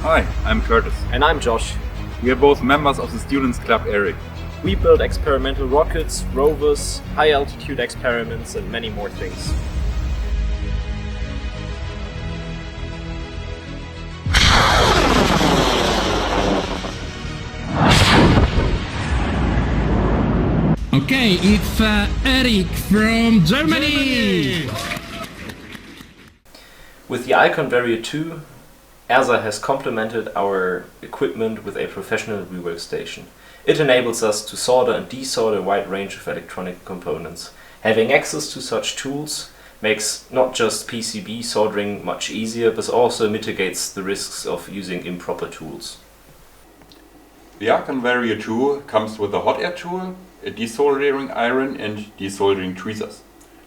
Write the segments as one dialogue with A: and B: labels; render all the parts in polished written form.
A: Hi, I'm Curtis.
B: And I'm Josh.
A: We are both members of the Students Club ERIC.
B: We build experimental rockets, rovers, high-altitude experiments, and many more things.
C: Okay, it's Eric from Germany!
B: With the Icon Barrier 2, Ersa has complemented our equipment with a professional rework station. It enables us to solder and desolder a wide range of electronic components. Having access to such tools makes not just PCB soldering much easier, but also mitigates the risks of using improper tools.
D: The Icon Barrier 2 comes with a hot air tool, a desoldering iron and desoldering tweezers.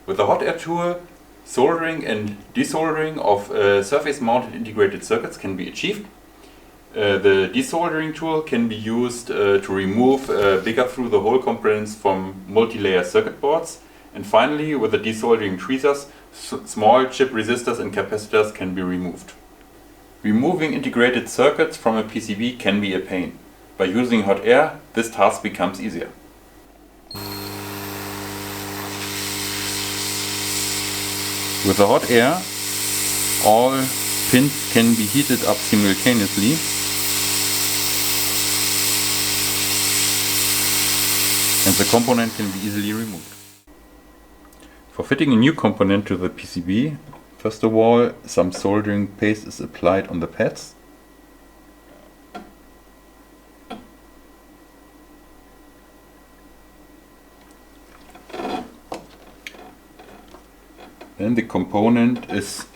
D: With the hot air tool, soldering and desoldering of surface-mounted integrated circuits can be achieved. The desoldering tool can be used to remove bigger through-the-hole components from multi-layer circuit boards. And finally, with the desoldering tweezers, small chip resistors and capacitors can be removed. Removing integrated circuits from a PCB can be a pain. By using hot air, this task becomes easier. With the hot air, all pins can be heated up simultaneously. And the component can be easily removed. For fitting a new component to the PCB, first of all, some soldering paste is applied on the pads. Then the component is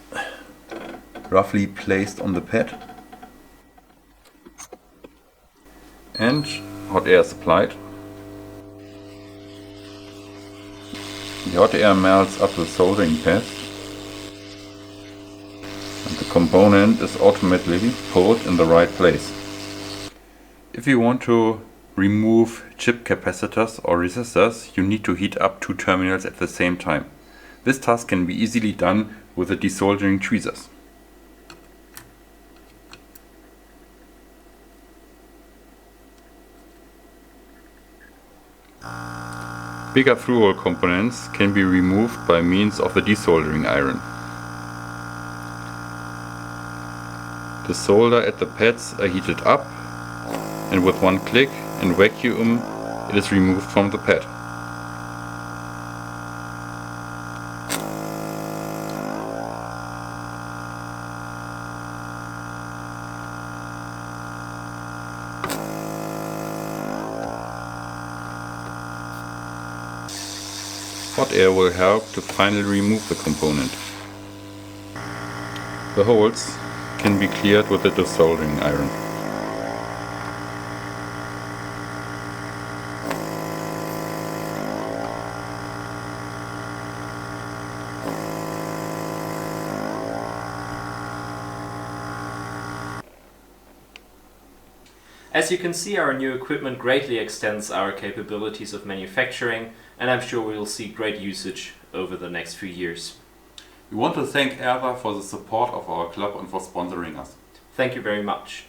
D: roughly placed on the pad and hot air is applied. The hot air melts up the soldering pads and the component is automatically pulled in the right place. If you want to remove chip capacitors or resistors, you need to heat up two terminals at the same time. This task can be easily done with the desoldering tweezers. Bigger through-hole components can be removed by means of the desoldering iron. The solder at the pads are heated up, and with one click and vacuum it is removed from the pad. Hot air will help to finally remove the component. The holes can be cleared with the desoldering iron.
B: As you can see, our new equipment greatly extends our capabilities of manufacturing, and I'm sure we will see great usage over the next few years.
D: We want to thank Ersa for the support of our club and for sponsoring us.
B: Thank you very much.